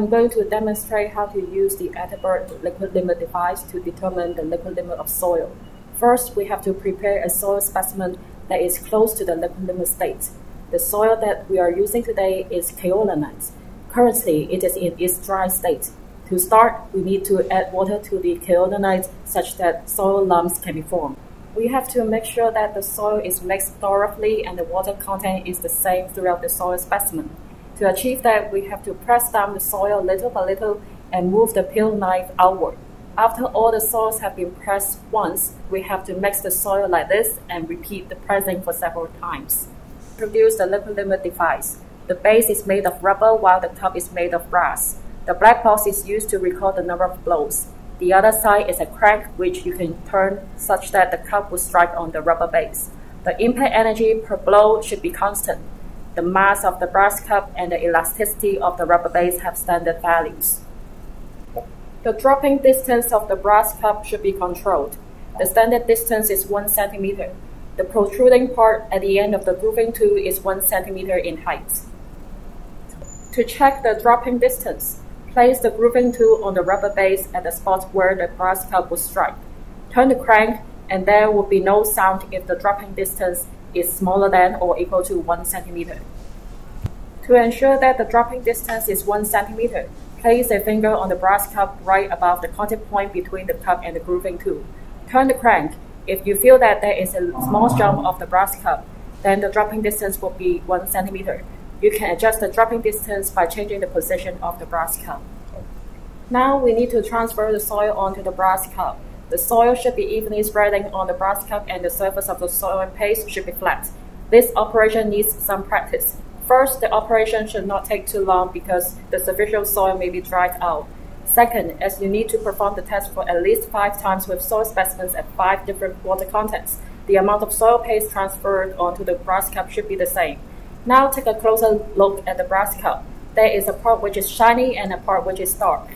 I'm going to demonstrate how to use the Ethelbert liquid limit device to determine the liquid limit of soil. First, we have to prepare a soil specimen that is close to the liquid limit state. The soil that we are using today is kaolinite. Currently, it is in its dry state. To start, we need to add water to the kaolinite such that soil lumps can be formed. We have to make sure that the soil is mixed thoroughly and the water content is the same throughout the soil specimen. To achieve that, we have to press down the soil little by little and move the peel knife outward. After all the soils have been pressed once, we have to mix the soil like this and repeat the pressing for several times. Produce the liquid limit device. The base is made of rubber while the top is made of brass. The black box is used to record the number of blows. The other side is a crank which you can turn such that the cup will strike on the rubber base. The impact energy per blow should be constant. The mass of the brass cup and the elasticity of the rubber base have standard values. The dropping distance of the brass cup should be controlled. The standard distance is 1 centimeter. The protruding part at the end of the grooving tool is 1 centimeter in height. To check the dropping distance, place the grooving tool on the rubber base at the spot where the brass cup will strike. Turn the crank and there will be no sound if the dropping distance is smaller than or equal to 1 centimeter. To ensure that the dropping distance is 1 centimeter, place a finger on the brass cup right above the contact point between the cup and the grooving tool. Turn the crank. If you feel that there is a small jump of the brass cup, then the dropping distance will be 1 centimeter. You can adjust the dropping distance by changing the position of the brass cup. Now we need to transfer the soil onto the brass cup. The soil should be evenly spreading on the brass cup and the surface of the soil paste should be flat. This operation needs some practice. First, the operation should not take too long because the superficial soil may be dried out. Second, as you need to perform the test for at least 5 times with soil specimens at 5 different water contents, the amount of soil paste transferred onto the brass cup should be the same. Now take a closer look at the brass cup. There is a part which is shiny and a part which is dark.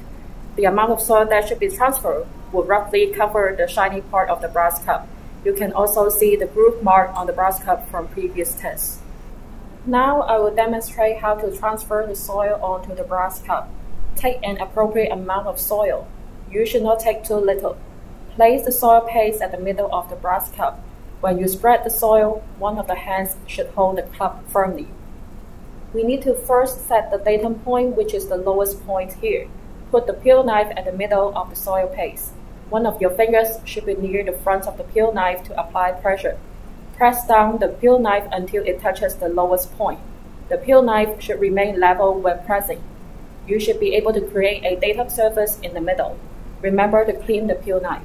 The amount of soil that should be transferred will roughly cover the shiny part of the brass cup. You can also see the groove mark on the brass cup from previous tests. Now I will demonstrate how to transfer the soil onto the brass cup. Take an appropriate amount of soil. You should not take too little. Place the soil paste at the middle of the brass cup. When you spread the soil, one of the hands should hold the cup firmly. We need to first set the datum point, which is the lowest point here. Put the peel knife at the middle of the soil paste. One of your fingers should be near the front of the peel knife to apply pressure. Press down the peel knife until it touches the lowest point. The peel knife should remain level when pressing. You should be able to create a datum surface in the middle. Remember to clean the peel knife.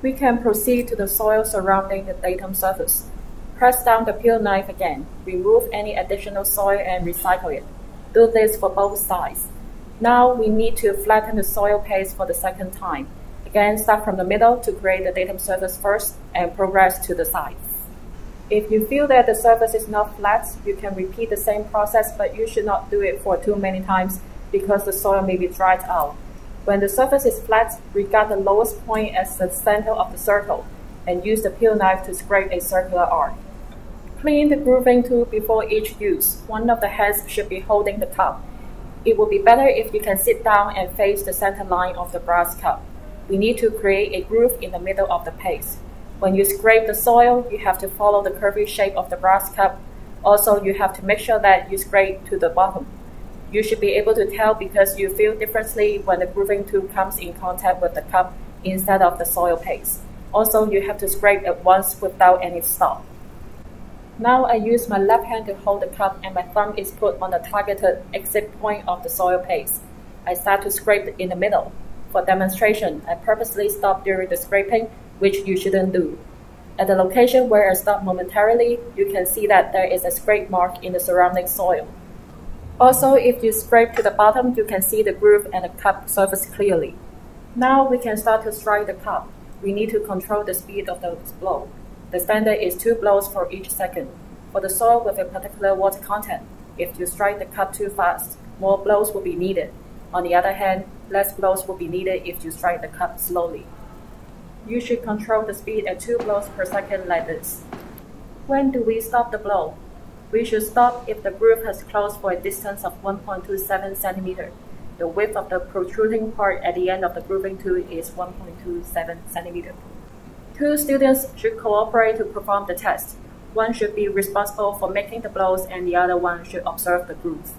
We can proceed to the soil surrounding the datum surface. Press down the peel knife again. Remove any additional soil and recycle it. Do this for both sides. Now we need to flatten the soil paste for the second time. Again, start from the middle to create the datum surface first and progress to the sides. If you feel that the surface is not flat, you can repeat the same process, but you should not do it for too many times because the soil may be dried out. When the surface is flat, regard the lowest point as the center of the circle and use the peel knife to scrape a circular arc. Clean the grooving tool before each use. One of the hands should be holding the cup. It would be better if you can sit down and face the center line of the brass cup. We need to create a groove in the middle of the paste. When you scrape the soil, you have to follow the curvy shape of the brass cup. Also, you have to make sure that you scrape to the bottom. You should be able to tell because you feel differently when the grooving tool comes in contact with the cup instead of the soil paste. Also, you have to scrape at once without any stop. Now I use my left hand to hold the cup and my thumb is put on the targeted exit point of the soil paste. I start to scrape in the middle. For demonstration, I purposely stop during the scraping, which you shouldn't do. At the location where I stop momentarily, you can see that there is a scrape mark in the surrounding soil. Also, if you scrape to the bottom, you can see the groove and the cup surface clearly. Now we can start to strike the cup. We need to control the speed of the blow. The standard is 2 blows for each second. For the soil with a particular water content, if you strike the cup too fast, more blows will be needed. On the other hand, less blows will be needed if you strike the cup slowly. You should control the speed at 2 blows per second like this. When do we stop the blow? We should stop if the groove has closed for a distance of 1.27 cm. The width of the protruding part at the end of the grooving tool is 1.27 cm. Two students should cooperate to perform the test. One should be responsible for making the blows and the other one should observe the groove.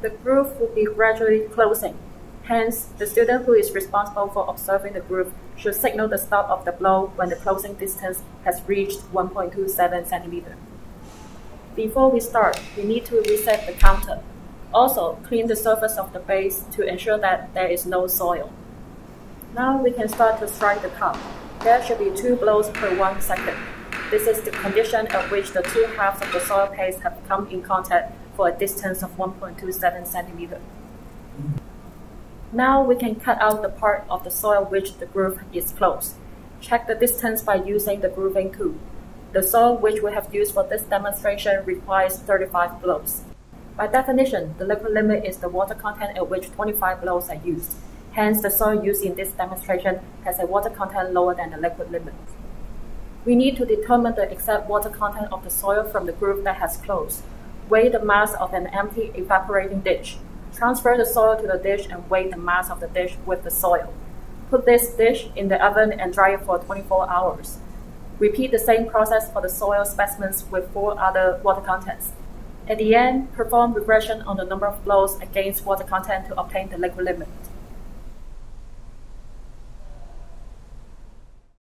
The groove will be gradually closing. Hence, the student who is responsible for observing the groove should signal the stop of the blow when the closing distance has reached 1.27 cm. Before we start, we need to reset the counter. Also, clean the surface of the base to ensure that there is no soil. Now we can start to strike the cup. There should be 2 blows per 1 second. This is the condition at which the 2 halves of the soil paste have come in contact for a distance of 1.27 cm. Now we can cut out the part of the soil which the groove is closed. Check the distance by using the grooving tool. The soil which we have used for this demonstration requires 35 blows. By definition, the liquid limit is the water content at which 25 blows are used. Hence, the soil used in this demonstration has a water content lower than the liquid limit. We need to determine the exact water content of the soil from the groove that has closed. Weigh the mass of an empty evaporating dish. Transfer the soil to the dish and weigh the mass of the dish with the soil. Put this dish in the oven and dry it for 24 hours. Repeat the same process for the soil specimens with 4 other water contents. At the end, perform regression on the number of blows against water content to obtain the liquid limit.